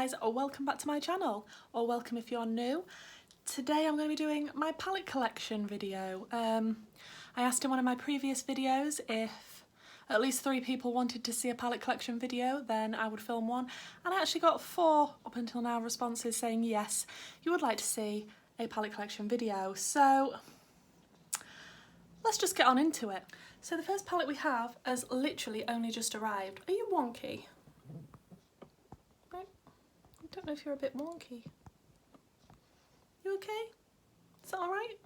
guys, or welcome back to my channel, or welcome if you're new. Today I'm going to be doing my palette collection video. I asked in one of my previous videos if at least 3 people wanted to see a palette collection video, then I would film one, and I actually got 4 up until now responses saying yes, you would like to see a palette collection video. So let's just get on into it. So the first palette we have has literally only just arrived. Are you wonky? I don't know if you're a bit wonky. You okay? Is that alright?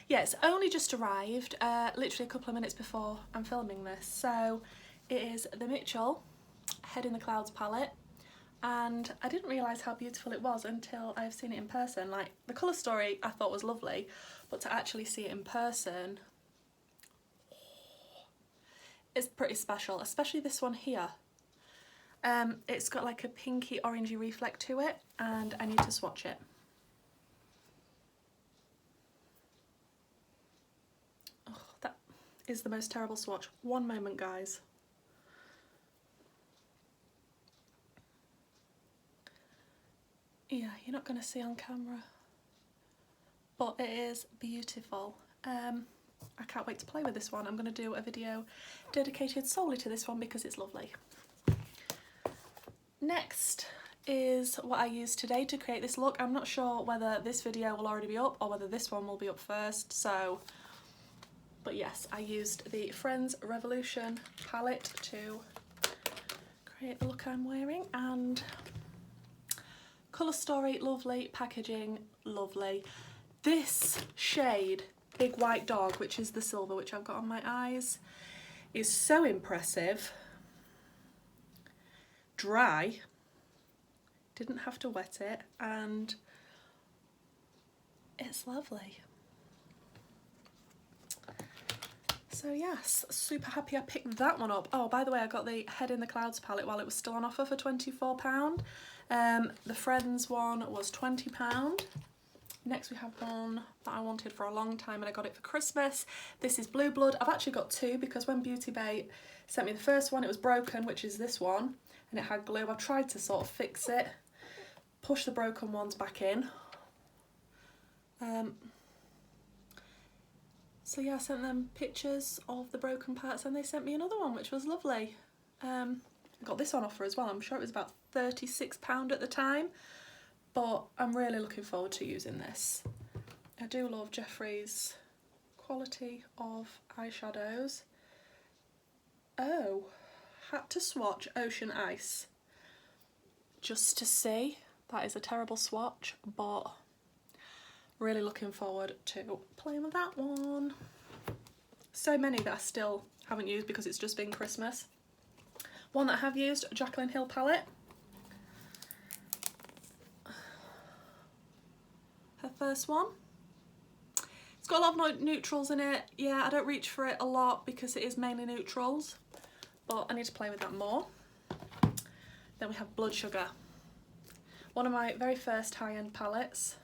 Yeah, it's only just arrived, literally a couple of minutes before I'm filming this. So it is the Mitchell Head in the Clouds palette, and I didn't realise how beautiful it was until I've seen it in person. Like, the colour story I thought was lovely, but to actually see it in person, it's pretty special, especially this one here. It's got like a pinky orangey reflect to it, and I need to swatch it. Oh, that is the most terrible swatch. One moment, guys. Yeah, you're not going to see on camera, but it is beautiful. I can't wait to play with this one. I'm going to do a video dedicated solely to this one because it's lovely. Next is what I used today to create this look. I'm not sure whether this video will already be up or whether this one will be up first, but yes, I used the Friends Revolution palette to create the look I'm wearing, and colour story, lovely, packaging, lovely. This shade, Big White Dog, which is the silver which I've got on my eyes, is so impressive. Dry, didn't have to wet it, and it's lovely. So yes, super happy I picked that one up. Oh, by the way, I got the Head in the Clouds palette while it was still on offer for £24. The Friends one was £20. Next we have one that I wanted for a long time and I got it for Christmas. This is Blue Blood. I've actually got 2 because when Beauty Bay sent me the first one, it was broken, which is this one, and it had glue. I've tried to sort of fix it, push the broken ones back in. So yeah, I sent them pictures of the broken parts and they sent me another one, which was lovely. I got this on offer as well. I'm sure it was about £36 at the time, but I'm really looking forward to using this. I do love Jeffree's quality of eyeshadows. Oh, had to swatch Ocean Ice just to see. That is a terrible swatch, but really looking forward to playing with that one. So many that I still haven't used because it's just been Christmas. One that I have used, Jaclyn Hill palette. Her first one. It's got a lot of neutrals in it. Yeah, I don't reach for it a lot because it is mainly neutrals, but I need to play with that more. Then we have Blood Sugar. One of my very first high-end palettes.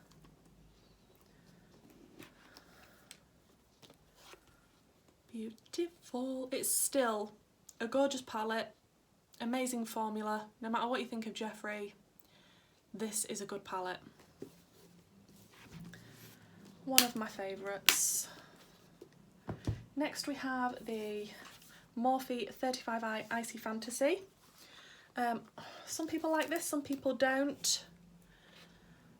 Beautiful. It's still a gorgeous palette, amazing formula. No matter what you think of Jeffree, this is a good palette. One of my favourites. Next we have the Morphe 35i Icy Fantasy. Some people like this, some people don't,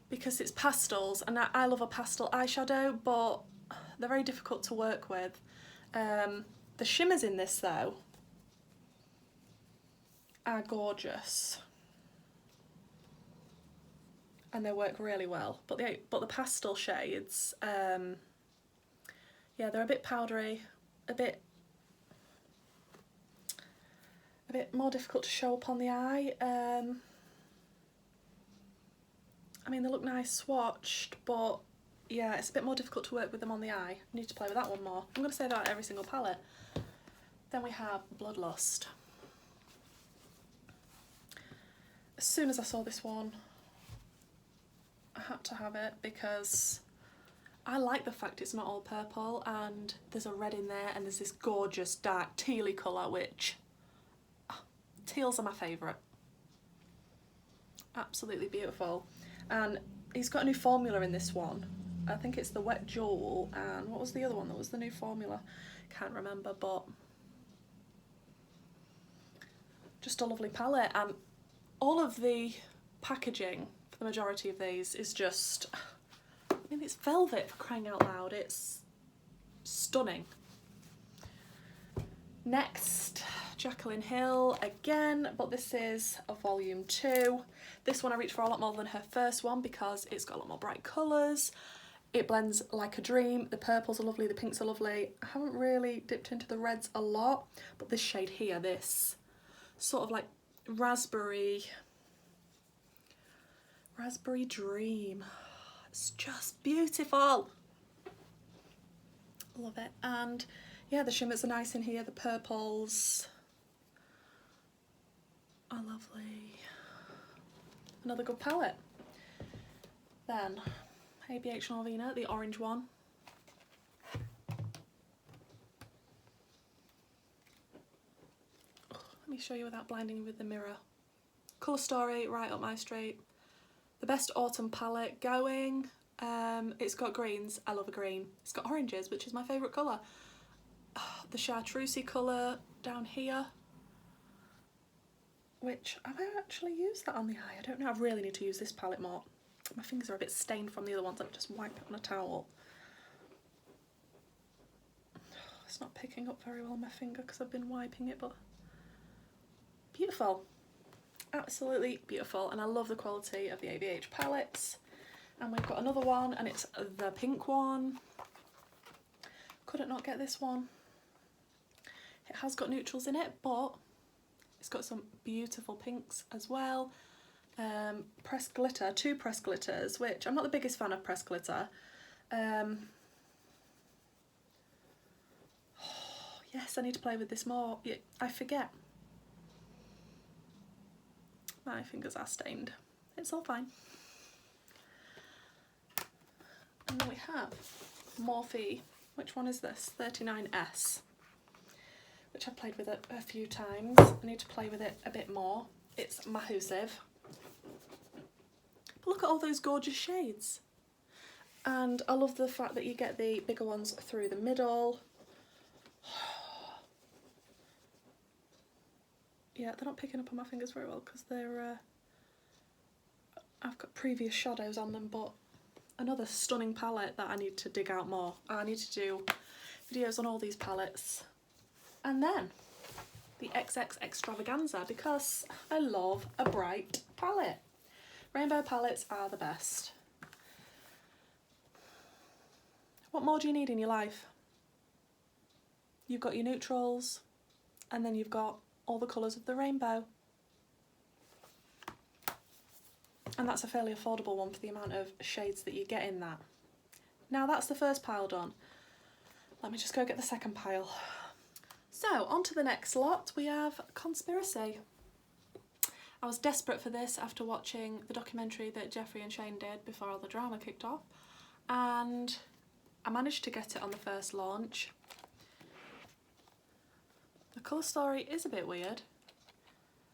because it's pastels, and I love a pastel eyeshadow, but they're very difficult to work with. The shimmers in this though are gorgeous and they work really well, but the pastel shades, yeah, they're a bit powdery, a bit more difficult to show up on the eye. I mean, they look nice swatched, but yeah, it's a bit more difficult to work with them on the eye. I need to play with that one more. I'm going to say that on every single palette. Then we have Bloodlust. As soon as I saw this one, I had to have it because I like the fact it's not all purple and there's a red in there and there's this gorgeous dark tealy colour, which teals are my favourite. Absolutely beautiful. And he's got a new formula in this one. I think it's the Wet Jewel, and what was the other one that was the new formula? Can't remember, but just a lovely palette. And all of the packaging for the majority of these is just, I mean, it's velvet, for crying out loud. It's stunning. Next, Jacqueline Hill again, but this is a volume 2. This one I reached for a lot more than her first one because it's got a lot more bright colours. It blends like a dream. The purples are lovely, the pinks are lovely. I haven't really dipped into the reds a lot, but this shade here, this sort of like raspberry dream. It's just beautiful. Love it. And yeah, the shimmers are nice in here, the purples are lovely. Another good palette. Then ABH Norvina, the orange one. Let me show you without blinding you with the mirror. Colour Story, right up my street. The best autumn palette going. It's got greens, I love a green. It's got oranges, which is my favourite colour. The chartreusey colour down here, which have I actually used that on the eye? I don't know, I really need to use this palette more. My fingers are a bit stained from the other ones. Let me just wipe it on a towel. It's not picking up very well on my finger because I've been wiping it, but beautiful. Absolutely beautiful, and I love the quality of the ABH palettes. And we've got another one, and it's the pink one. Couldn't not get this one. It has got neutrals in it, but it's got some beautiful pinks as well. Pressed glitter, 2 pressed glitters, which I'm not the biggest fan of pressed glitter. Yes, I need to play with this more. I forget. My fingers are stained. It's all fine. And then we have Morphe. Which one is this? 39S. Which I've played with it a few times. I need to play with it a bit more. It's massive. But look at all those gorgeous shades. And I love the fact that you get the bigger ones through the middle. Yeah, they're not picking up on my fingers very well because they're I've got previous shadows on them, but another stunning palette that I need to dig out more. I need to do videos on all these palettes. And then the XX Extravaganza, because I love a bright palette. Rainbow palettes are the best. What more do you need in your life? You've got your neutrals, and then you've got all the colours of the rainbow. And that's a fairly affordable one for the amount of shades that you get in that. Now that's the first pile done. Let me just go get the second pile. So on to the next lot, we have Conspiracy. I was desperate for this after watching the documentary that Jeffrey and Shane did before all the drama kicked off, and I managed to get it on the first launch. The colour story is a bit weird.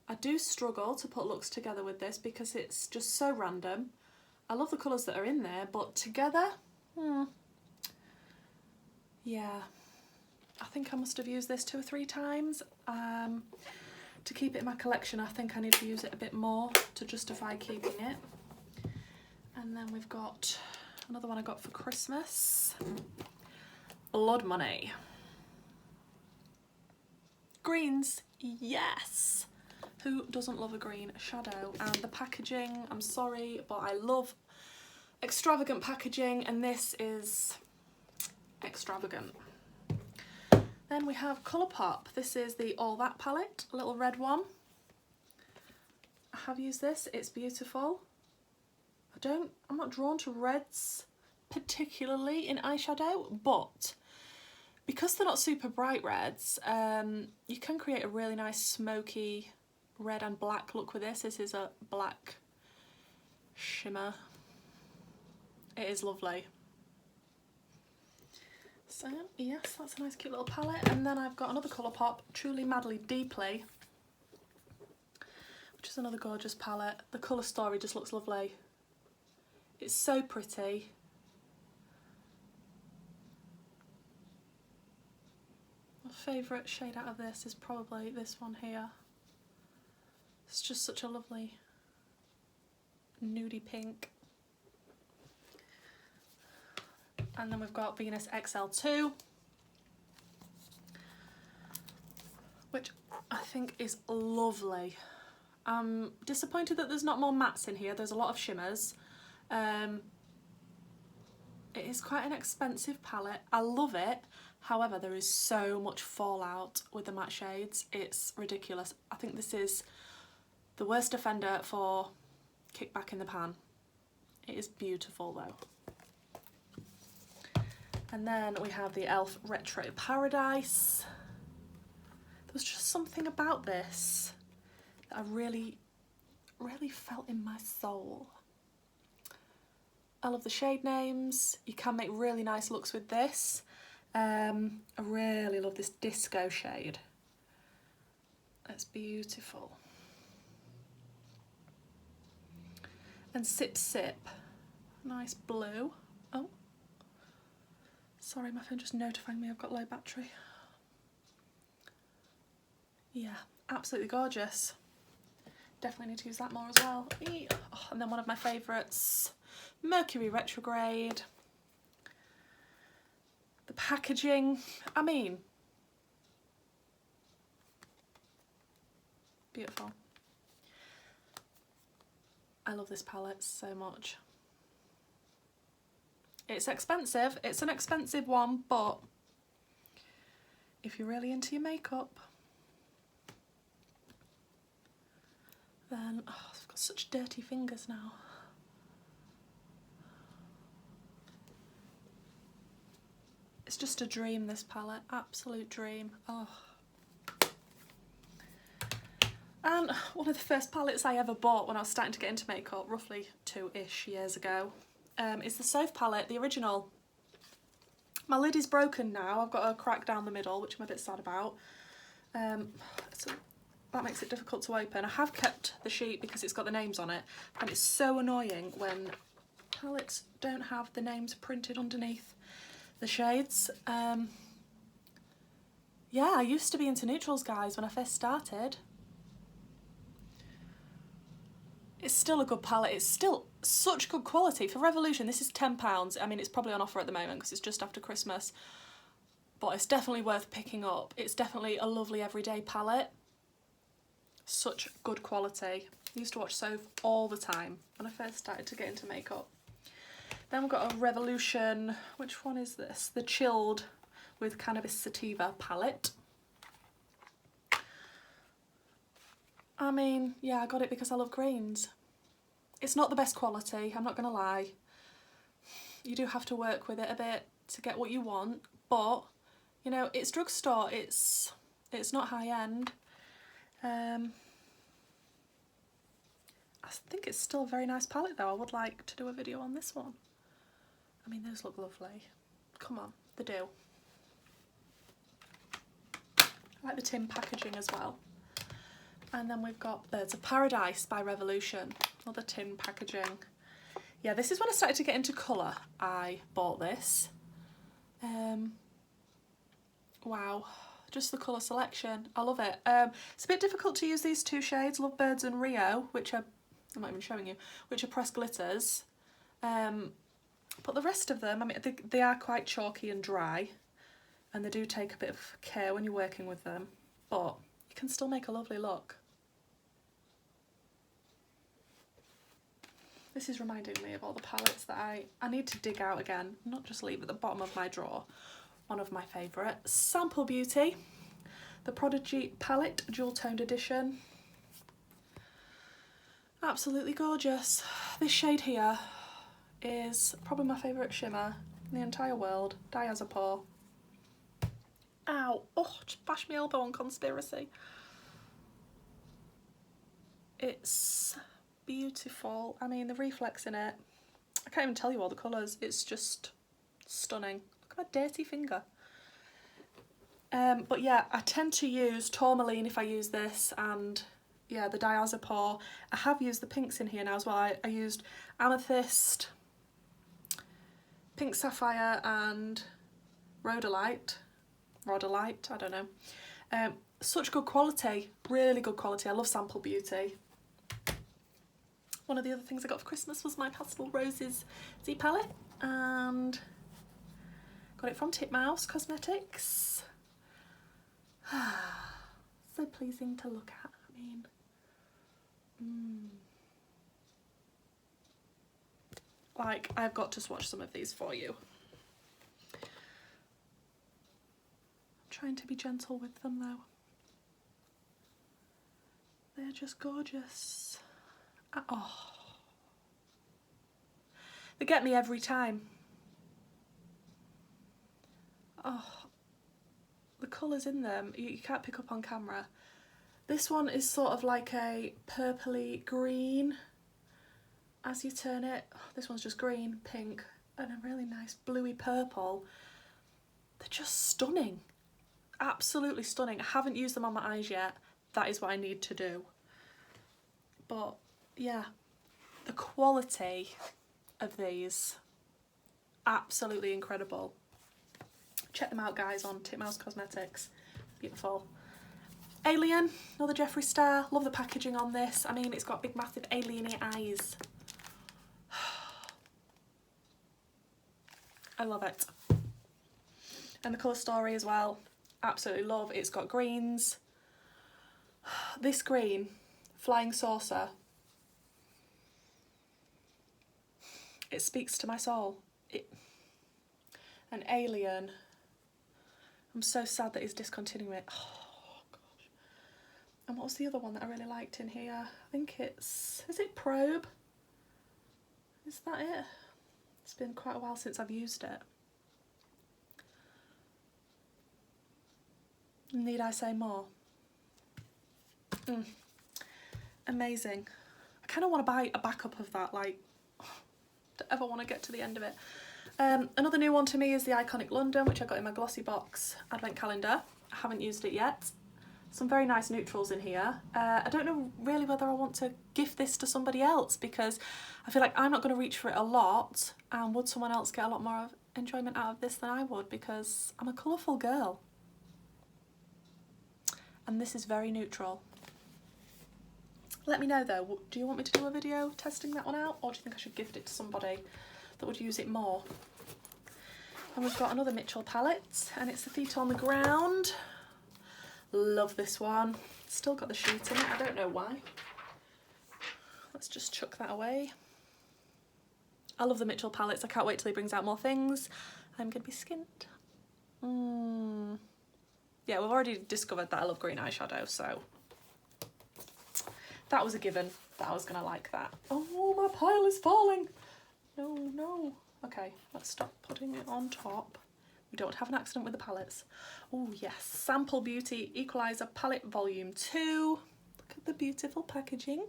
I do struggle to put looks together with this because it's just so random. I love the colours that are in there, but together, yeah. I think I must have used this 2 or 3 times. To keep it in my collection, I think I need to use it a bit more to justify keeping it. And then we've got another one I got for Christmas. Blood Money. Greens, yes! Who doesn't love a green shadow? And the packaging, I'm sorry, but I love extravagant packaging, and this is extravagant. Then we have Colourpop. This is the All That palette, a little red one. I have used this, it's beautiful. I'm not drawn to reds particularly in eyeshadow, but because they're not super bright reds, you can create a really nice smoky red and black look with this. This is a black shimmer. It is lovely. So yes, that's a nice cute little palette. And then I've got another Colourpop, Truly Madly Deeply, which is another gorgeous palette. The colour story just looks lovely. It's so pretty. My favourite shade out of this is probably this one here. It's just such a lovely nudie pink. And then we've got Venus XL2, which I think is lovely. I'm disappointed that there's not more mattes in here. There's a lot of shimmers. It is quite an expensive palette. I love it. However, there is so much fallout with the matte shades. It's ridiculous. I think this is the worst offender for kickback in the pan. It is beautiful though. And then we have the e.l.f. Retro Paradise. There was just something about this that I really felt in my soul. I love the shade names. You can make really nice looks with this. I really love this disco shade. It's beautiful. And Sip Sip, nice blue. Oh, sorry, my phone just notifying me I've got low battery. Yeah, absolutely gorgeous. Definitely need to use that more as well. Oh, and then one of my favourites, Mercury Retrograde. The packaging, I mean, beautiful. I love this palette so much. It's expensive, it's an expensive one, but if you're really into your makeup, then, oh, I've got such dirty fingers now. It's just a dream, this palette, absolute dream. Oh. And one of the first palettes I ever bought when I was starting to get into makeup, roughly 2-ish years ago, is the Soph palette, the original. My lid is broken now, I've got a crack down the middle, which I'm a bit sad about. So that makes it difficult to open. I have kept the sheet because it's got the names on it, and it's so annoying when palettes don't have the names printed underneath the shades. Yeah, I used to be into neutrals, guys, when I first started. It's still a good palette, it's still such good quality. For Revolution, this is £10. I mean, it's probably on offer at the moment because it's just after Christmas, but it's definitely worth picking up. It's definitely a lovely everyday palette. Such good quality. I used to watch Soph all the time when I first started to get into makeup. Then we've got a Revolution, which one is this? The Chilled with Cannabis Sativa palette. I mean, yeah, I got it because I love greens. It's not the best quality, I'm not gonna lie. You do have to work with it a bit to get what you want, but, you know, it's drugstore, it's not high end. I think it's still a very nice palette though. I would like to do a video on this one. I mean, those look lovely. Come on, they do. I like the tin packaging as well. And then we've got Birds of Paradise by Revolution, another tin packaging. Yeah, this is when I started to get into colour. I bought this. Wow, just the colour selection. I love it. It's a bit difficult to use these two shades, Lovebirds and Rio, which are, I'm not even showing you, which are pressed glitters. But the rest of them, I mean, they are quite chalky and dry, and they do take a bit of care when you're working with them, but you can still make a lovely look. This is reminding me of all the palettes that I need to dig out again, not just leave at the bottom of my drawer. One of my favourites, Sample Beauty, the Prodigy palette, dual toned edition. Absolutely gorgeous. This shade here is probably my favourite shimmer in the entire world, Diazepam. Ow, oh, just bashed my elbow on Conspiracy. It's beautiful. I mean, the reflex in it, I can't even tell you all the colours, it's just stunning. Look at my dirty finger. But yeah, I tend to use tourmaline if I use this, and yeah, the diazepam. I have used the pinks in here now as well. I used amethyst, pink sapphire and rhodolite, I don't know. Such good quality, really good quality. I love Sample Beauty. One of the other things I got for Christmas was my Pastel Roses Z palette, and got it from Titmouse Cosmetics. So pleasing to look at. I mean, like, I've got to swatch some of these for you. I'm trying to be gentle with them though. They're just gorgeous. Oh, they get me every time. Oh, the colours in them, you can't pick up on camera. This one is sort of like a purpley green. As you turn it, this one's just green, pink, and a really nice bluey purple. They're just stunning. Absolutely stunning. I haven't used them on my eyes yet. That is what I need to do. But yeah, the quality of these, absolutely incredible. Check them out, guys, on Titmouse Cosmetics. Beautiful. Alien, another Jeffree Star. Love the packaging on this. I mean, it's got big massive alien-y eyes. I love it. And the colour story as well, absolutely love. It's got greens. This green, Flying Saucer, it speaks to my soul. An Alien, I'm so sad that he's discontinuing it. Oh gosh. And what was the other one that I really liked in here? I think it's, is it Probe? Is that it? It's been quite a while since I've used it. Need I say more? Amazing. I kind of want to buy a backup of that, like, don't ever want to get to the end of it. Another new one to me is the Iconic London, which I got in my Glossy Box advent calendar. I haven't used it yet. Some very nice neutrals in here. I don't know really whether I want to gift this to somebody else, because I feel like I'm not going to reach for it a lot, and would someone else get a lot more enjoyment out of this than I would, because I'm a colourful girl. And this is very neutral. Let me know though, do you want me to do a video testing that one out, or do you think I should gift it to somebody that would use it more? And we've got another Mitchell palette, and it's the Feet on the Ground. Love this one. Still got the sheet in it, I don't know why. Let's just chuck that away. I love the Mitchell palettes, I can't wait till he brings out more things. I'm gonna be skint. Yeah, we've already discovered that I love green eyeshadow, so that was a given that I was gonna like that. Oh, my pile is falling. No, no. Okay, let's stop putting it on top. We don't have an accident with the palettes. Oh yes, Sample Beauty Equalizer Palette Volume 2. Look at the beautiful packaging.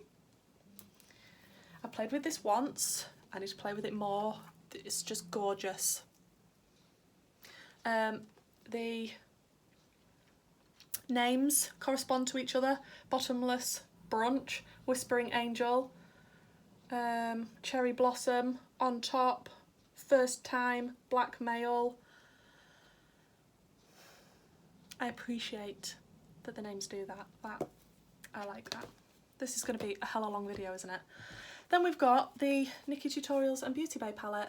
I played with this once. I need to play with it more. It's just gorgeous. The names correspond to each other. Bottomless Brunch, Whispering Angel, Cherry Blossom, On Top, First Time, Blackmail. I appreciate that the names do that. I like that. This is going to be a hella long video, isn't it? Then we've got the Nikki Tutorials and Beauty Bay palette.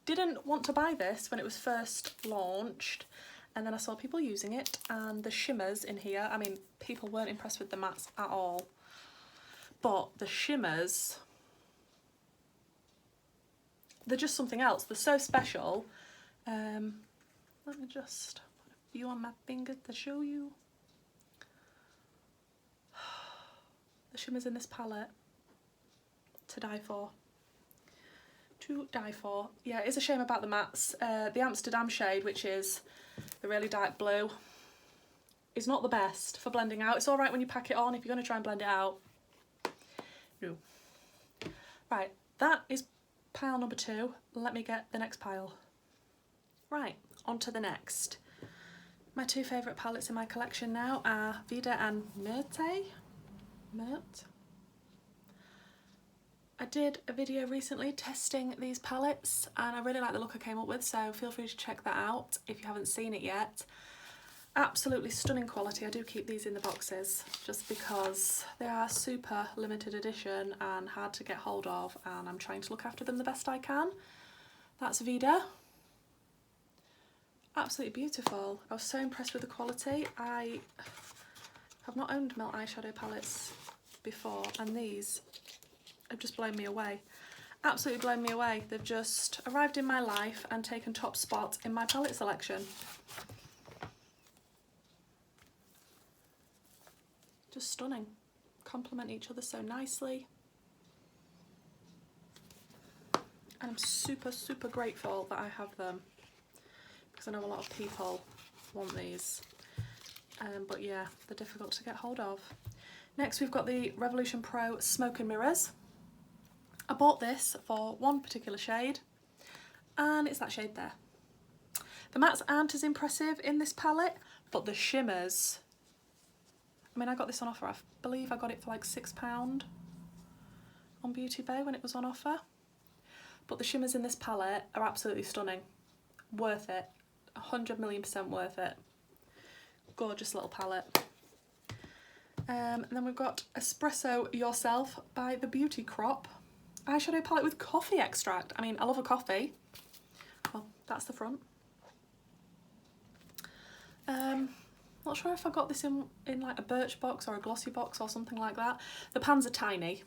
Didn't want to buy this when it was first launched, and then I saw people using it, and the shimmers in here, I mean, people weren't impressed with the mattes at all, but the shimmers, they're just something else. They're so special. Let me just put a few on my finger to show you. The shimmers in this palette, to die for. To die for. Yeah, it's a shame about the mattes. The Amsterdam shade, which is the really dark blue, is not the best for blending out. It's alright when you pack it on if you're going to try and blend it out. No. Right, that is pile number 2. Let me get the next pile. Right, on to the next. My 2 favourite palettes in my collection now are Vida and Myrte. matte. I did a video recently testing these palettes and I really like the look I came up with, so feel free to check that out if you haven't seen it yet. Absolutely stunning quality. I do keep these in the boxes just because they are super limited edition and hard to get hold of, and I'm trying to look after them the best I can. That's Vida. Absolutely beautiful. I was so impressed with the quality. I have not owned Melt eyeshadow palettes before, and these have just blown me away. Absolutely blown me away. They've just arrived in my life and taken top spot in my palette selection. Just stunning. Complement each other so nicely. And I'm super, super grateful that I have them, because I know a lot of people want these. But yeah, they're difficult to get hold of. Next we've got the Revolution Pro Smoke and Mirrors. I bought this for one particular shade, and it's that shade there. The mattes aren't as impressive in this palette, but the shimmers, I mean, I got this on offer. I believe I got it for like £6 on Beauty Bay when it was on offer. But the shimmers in this palette are absolutely stunning. Worth it. 100,000,000% worth it. Gorgeous little palette. And then we've got Espresso Yourself by The Beauty Crop eyeshadow palette with coffee extract. I mean, I love a coffee. Well, that's the front. Not sure if I got this in like a birch box or a glossy box or something like that. The pans are tiny.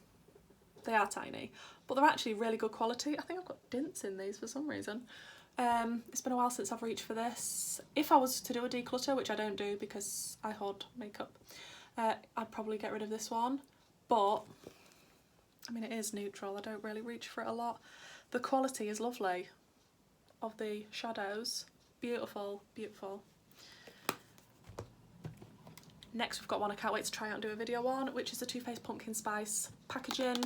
They are tiny, but they're actually really good quality. I think I've got dints in these for some reason. It's been a while since I've reached for this. If I was to do a declutter, which I don't do because I hoard makeup, I'd probably get rid of this one. But, I mean, it is neutral. I don't really reach for it a lot. The quality is lovely of the shadows. Beautiful, beautiful. Next we've got one I can't wait to try out and do a video on, which is the Too Faced Pumpkin Spice packaging.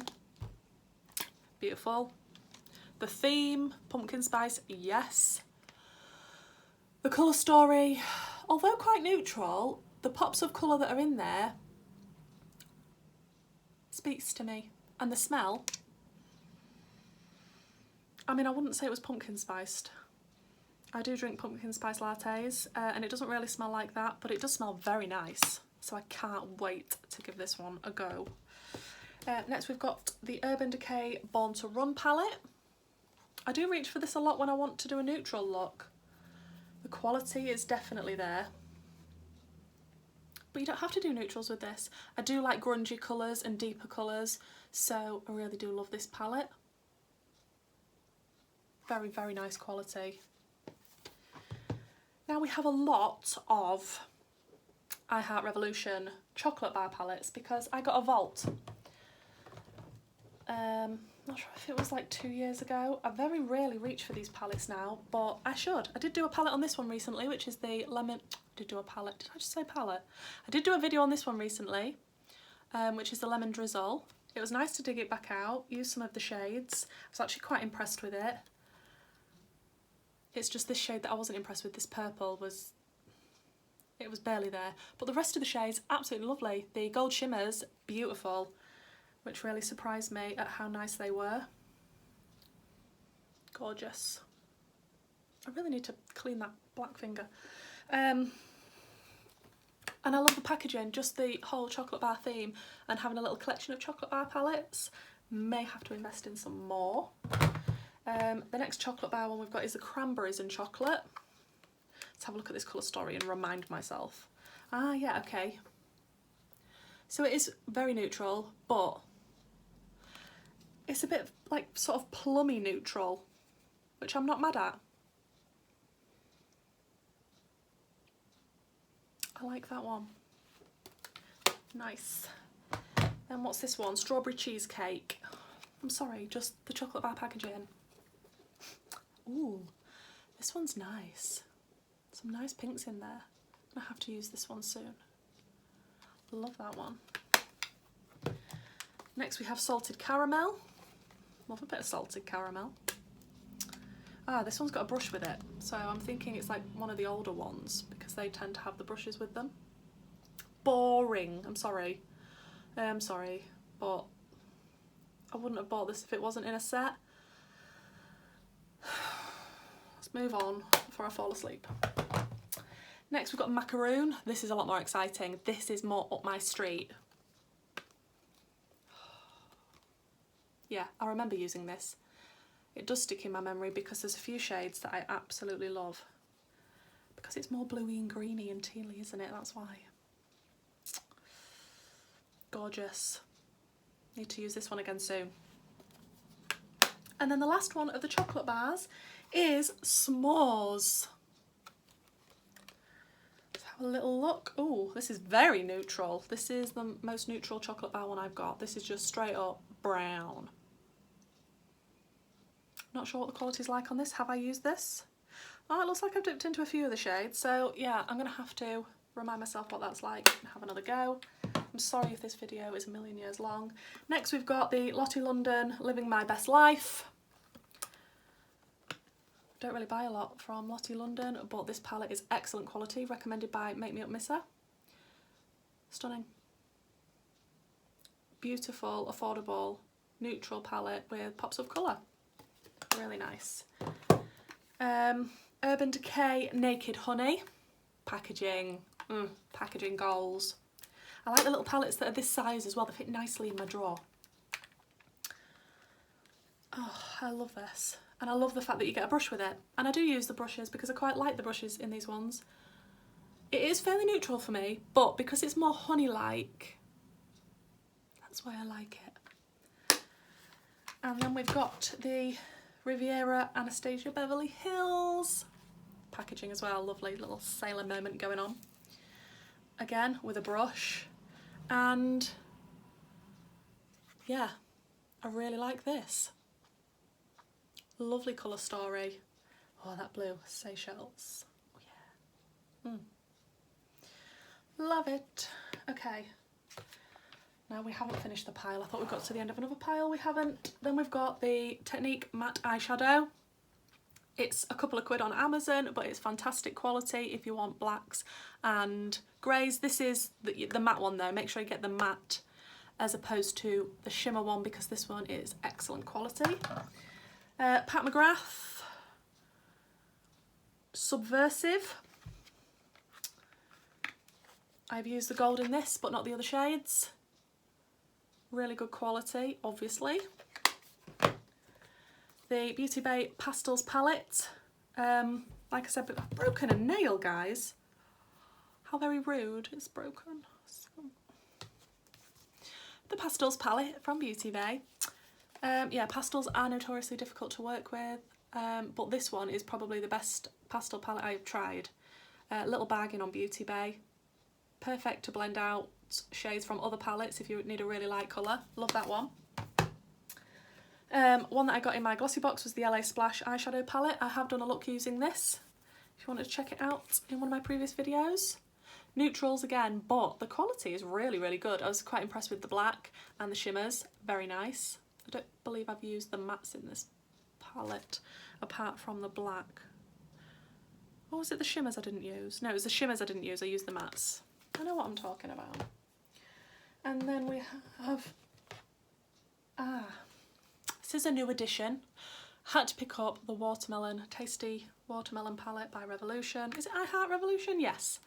Beautiful. The theme, pumpkin spice, yes. The colour story, although quite neutral, the pops of colour that are in there speaks to me. And the smell, I mean, I wouldn't say it was pumpkin spiced. I do drink pumpkin spice lattes and it doesn't really smell like that, but it does smell very nice. So I can't wait to give this one a go. Next we've got the Urban Decay Born to Run palette. I do reach for this a lot when I want to do a neutral look. The quality is definitely there. But you don't have to do neutrals with this. I do like grungy colours and deeper colours, so I really do love this palette. Very, very nice quality. Now we have a lot of I Heart Revolution chocolate bar palettes because I got a vault. Not sure if it was like 2 years ago. I very rarely reach for these palettes now, but I should. I did do a palette on this one recently, which is the lemon. Did do a palette? Did I just say palette? I did do a video on this one recently, which is the Lemon Drizzle. It was nice to dig it back out, use some of the shades. I was actually quite impressed with it. It's just this shade that I wasn't impressed with. This purple was, it was barely there. But the rest of the shades, absolutely lovely. The gold shimmers, beautiful, which really surprised me at how nice they were. Gorgeous. I really need to clean that black finger. And I love the packaging, just the whole chocolate bar theme and having a little collection of chocolate bar palettes. May have to invest in some more. The next chocolate bar one we've got is the Cranberries and Chocolate. Let's have a look at this colour story and remind myself. Ah, yeah, okay. So it is very neutral, but it's a bit like sort of plummy neutral, which I'm not mad at. I like that one. Nice. Then what's this one? Strawberry Cheesecake. I'm sorry, just the chocolate bar packaging. Ooh, this one's nice. Some nice pinks in there. I'm gonna have to use this one soon. Love that one. Next we have Salted Caramel. Love a bit of salted caramel. Ah, this one's got a brush with it, so I'm thinking it's like one of the older ones because they tend to have the brushes with them. Boring, I'm sorry. I'm sorry, but I wouldn't have bought this if it wasn't in a set. Let's move on before I fall asleep. Next we've got macaroon. This is a lot more exciting. This is more up my street. Yeah, I remember using this. It does stick in my memory because there's a few shades that I absolutely love. Because it's more bluey and greeny and tealy, isn't it? That's why. Gorgeous. Need to use this one again soon. And then the last one of the chocolate bars is s'mores. Let's have a little look. Oh, this is very neutral. This is the most neutral chocolate bar one I've got. This is just straight up brown. Not sure what the quality's like on this. Have I used this? Oh, it looks like I've dipped into a few of the shades. So yeah, I'm going to have to remind myself what that's like and have another go. I'm sorry if this video is a million years long. Next we've got the Lottie London Living My Best Life. Don't really buy a lot from Lottie London, but this palette is excellent quality, recommended by Make Me Up Misser. Stunning. Beautiful, affordable, neutral palette with pops of colour. Really nice. Urban Decay Naked Honey. Packaging, packaging goals. I like the little palettes that are this size as well. They fit nicely in my drawer. Oh, I love this. And I love the fact that you get a brush with it. And I do use the brushes because I quite like the brushes in these ones. It is fairly neutral for me, but because it's more honey-like, that's why I like it. And then we've got the Riviera Anastasia Beverly Hills. Packaging as well, lovely little sailor moment going on. Again, with a brush. And yeah, I really like this. Lovely colour story. Oh, that blue, Seychelles. Oh yeah. Love it. Okay. Now we haven't finished the pile. I thought we got to the end of another pile. We haven't. Then we've got the Technique Matte Eyeshadow. It's a couple of quid on Amazon, but it's fantastic quality if you want blacks and greys. This is the matte one though. Make sure you get the matte as opposed to the shimmer one because this one is excellent quality. Pat McGrath Subversive. I've used the gold in this, but not the other shades. Really good quality, obviously. The Beauty Bay Pastels palette. Like I said, but I've broken a nail, guys. How very rude, it's broken. So. The Pastels palette from Beauty Bay. Yeah, pastels are notoriously difficult to work with, but this one is probably the best pastel palette I've tried. Little bargain on Beauty Bay. Perfect to blend out shades from other palettes if you need a really light colour. Love that one. One that I got in my glossy box was the LA Splash eyeshadow palette. I have done a look using this, if you wanted to check it out in one of my previous videos. Neutrals again, but the quality is really, really good. I was quite impressed with the black and the shimmers, very nice. I don't believe I've used the mattes in this palette, apart from the black. Or was it the shimmers I didn't use? No, it was the shimmers I didn't use, I used the mattes. I know what I'm talking about. And then we have, this is a new addition. Had to pick up the Watermelon, Tasty Watermelon palette by Revolution. Is it I Heart Revolution? Yes.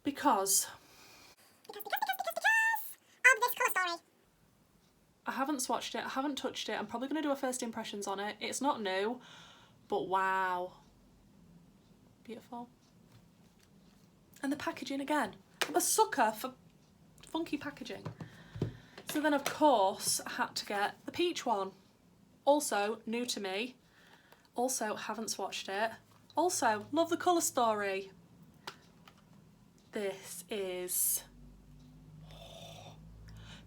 Because of this colour story. I haven't swatched it, I haven't touched it. I'm probably going to do a first impressions on it. It's not new, but wow. Beautiful. And the packaging again. I'm a sucker for funky packaging. So then of course I had to get the peach one. Also new to me. Also haven't swatched it. Also love the colour story. This is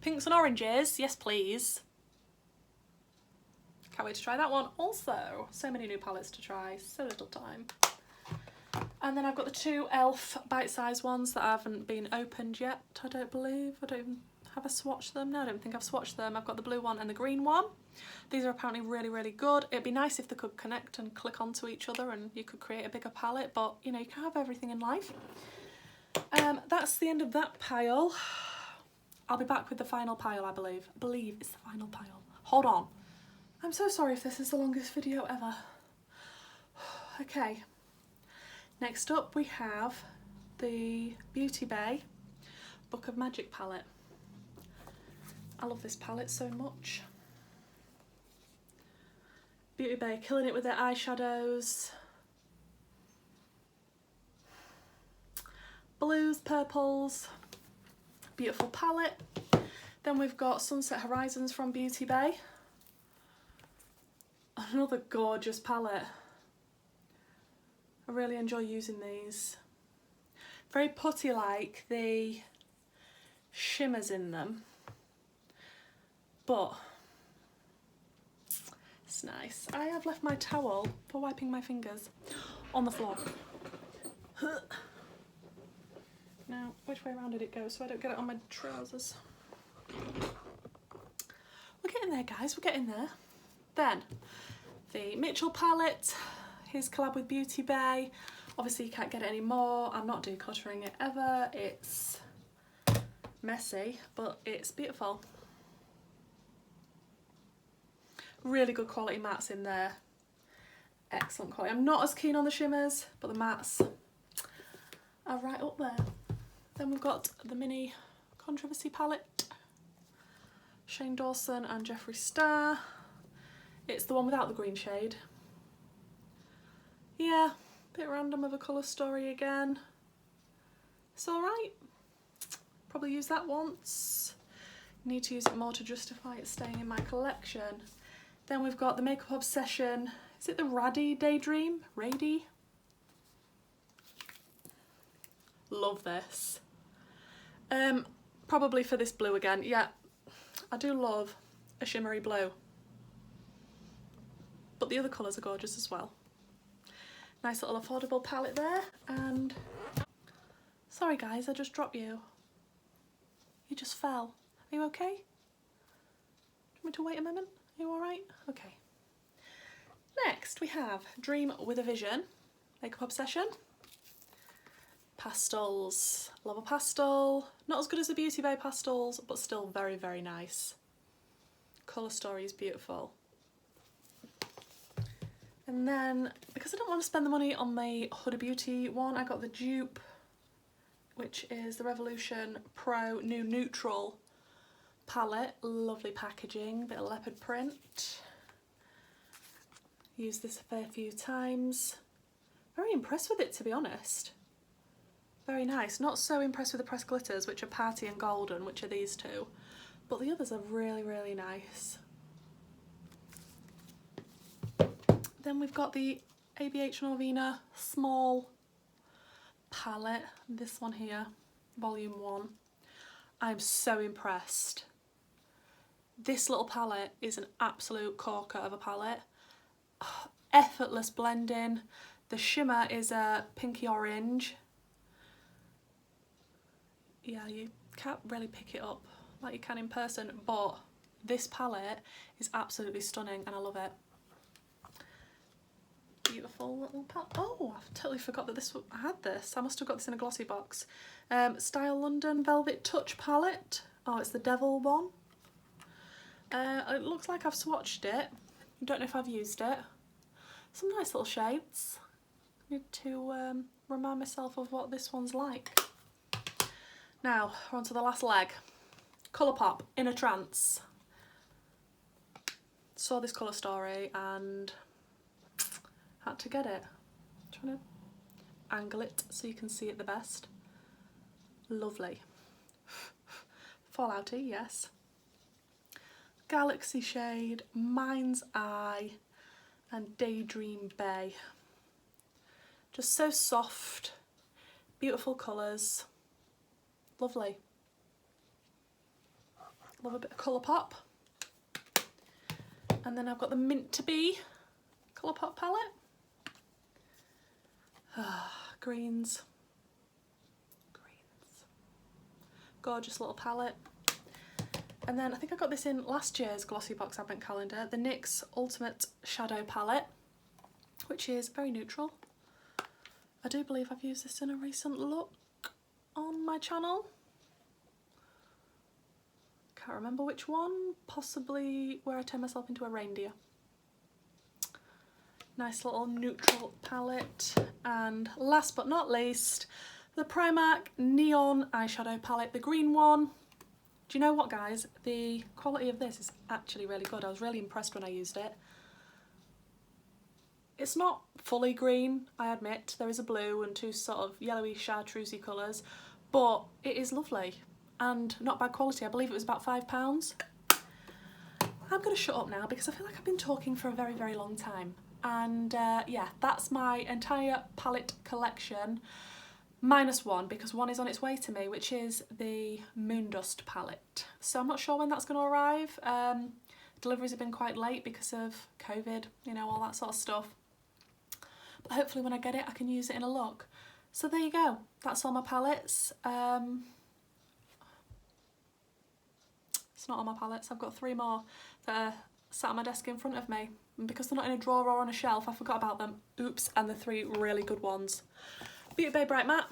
pinks and oranges, yes please. Can't wait to try that one. Also, so many new palettes to try, so little time. And then I've got the two e.l.f. bite-sized ones that haven't been opened yet, I don't believe. I don't even, have I swatched them? No, I don't think I've swatched them. I've got the blue one and the green one. These are apparently really, really good. It'd be nice if they could connect and click onto each other and you could create a bigger palette, but you know, you can have everything in life. That's the end of that pile. I'll be back with the final pile, I believe. I believe it's the final pile. Hold on. I'm so sorry if this is the longest video ever. Okay. Next up we have the Beauty Bay Book of Magic palette. I love this palette so much. Beauty Bay killing it with their eyeshadows. Blues, purples. Beautiful palette. Then we've got Sunset Horizons from Beauty Bay. Another gorgeous palette. I really enjoy using these. Very putty like, the shimmers in them, but it's nice. I have left my towel for wiping my fingers on the floor. Now, which way around did it go so I don't get it on my trousers? We're getting there, guys, we're getting there. Then, the Mitchell palette, his collab with Beauty Bay. Obviously you can't get it anymore. I'm not decluttering it ever. It's messy, but it's beautiful. Really good quality mattes in there. Excellent quality. I'm not as keen on the shimmers, but the mattes are right up there. Then we've got the mini Controversy palette. Shane Dawson and Jeffree Star. It's the one without the green shade. Yeah, bit random of a colour story again. It's alright. Probably use that once. Need to use it more to justify it staying in my collection. Then we've got the Makeup Obsession. Is it the Raddy Daydream? Rady? Love this. Probably for this blue again. Yeah, I do love a shimmery blue. But the other colours are gorgeous as well. Nice little affordable palette there. And sorry guys, I just dropped you. You just fell. Are you okay? Do you want me to wait a moment? Are you alright? Okay. Next we have Dream with a Vision, Makeup Obsession. Pastels. Love a pastel. Not as good as the Beauty Bay pastels, but still very, very nice. Colour story is beautiful. And then, because I don't want to spend the money on the Huda Beauty one, I got the dupe, which is the Revolution Pro New Neutral palette. Lovely packaging, bit of leopard print. Used this a fair few times. Very impressed with it, to be honest. Very nice. Not so impressed with the pressed glitters, which are Party and Golden, which are these two. But the others are really, really nice. Then we've got the ABH Norvina small palette. This one here, volume 1. I'm so impressed. This little palette is an absolute corker of a palette. Effortless blending. The shimmer is a pinky orange. Yeah, you can't really pick it up like you can in person, but this palette is absolutely stunning and I love it. Beautiful little palette. Oh, I totally forgot that I had this. I must have got this in a glossy box. Style London Velvet Touch palette. Oh, it's the Devil one. It looks like I've swatched it. I don't know if I've used it. Some nice little shades. Need to remind myself of what this one's like. Now, we're on to the last leg. Colourpop, In a Trance. Saw this colour story and had to get it. Trying to angle it so you can see it the best. Lovely. Fallouty, yes. Galaxy Shade, Mind's Eye and Daydream Bay. Just so soft, beautiful colours. Lovely. Love a bit of Colourpop. And then I've got the Mint to Be Colourpop palette. Greens. Greens. Gorgeous little palette. And then I think I got this in last year's Glossy Box Advent Calendar, the NYX Ultimate Shadow Palette, which is very neutral. I do believe I've used this in a recent look on my channel. can't remember which one, possibly Where I Turn Myself Into a Reindeer. Nice little neutral palette. And last but not least, the Primark Neon eyeshadow palette, the green one. Do you know what, guys? The quality of this is actually really good. I was really impressed when I used it. It's not fully green, I admit. There is a blue and two sort of yellowy chartreusey colours, but it is lovely and not bad quality. I believe it was about £5. I'm going to shut up now because I feel like I've been talking for a very, very long time. And yeah, that's my entire palette collection. Minus one, because one is on its way to me, which is the Moondust palette. So I'm not sure when that's going to arrive. Deliveries have been quite late because of COVID, you know, all that sort of stuff. But hopefully when I get it, I can use it in a look. So there you go. That's all my palettes. It's not all my palettes. I've got 3 more that are sat on my desk in front of me. And because they're not in a drawer or on a shelf, I forgot about them. Oops, and the 3 really good ones. Beauty Bay Bright Matte,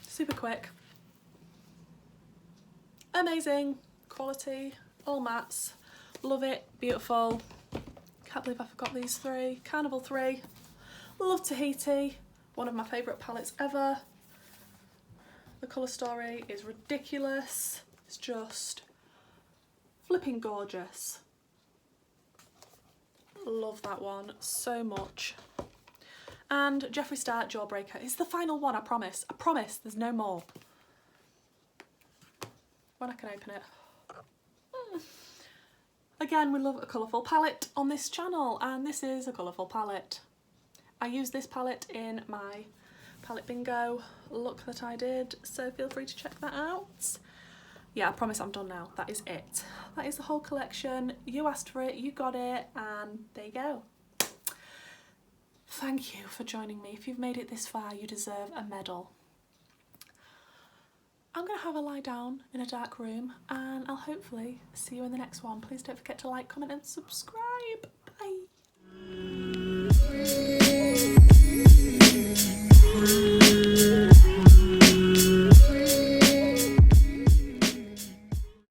super quick, amazing quality, all mattes, love it, beautiful. Can't believe I forgot these 3. Carnival 3, love Tahiti, one of my favourite palettes ever. The colour story is ridiculous, it's just flipping gorgeous. Love that one so much. And Jeffree Star Jawbreaker. It's the final one, I promise. I promise, there's no more. When I can open it. Again, we love a colourful palette on this channel, and this is a colourful palette. I used this palette in my palette bingo look that I did, so feel free to check that out. Yeah, I promise I'm done now. That is it. That is the whole collection. You asked for it, you got it, and there you go. Thank you for joining me. If you've made it this far, you deserve a medal. I'm going to have a lie down in a dark room and I'll hopefully see you in the next one. Please don't forget to like, comment and subscribe.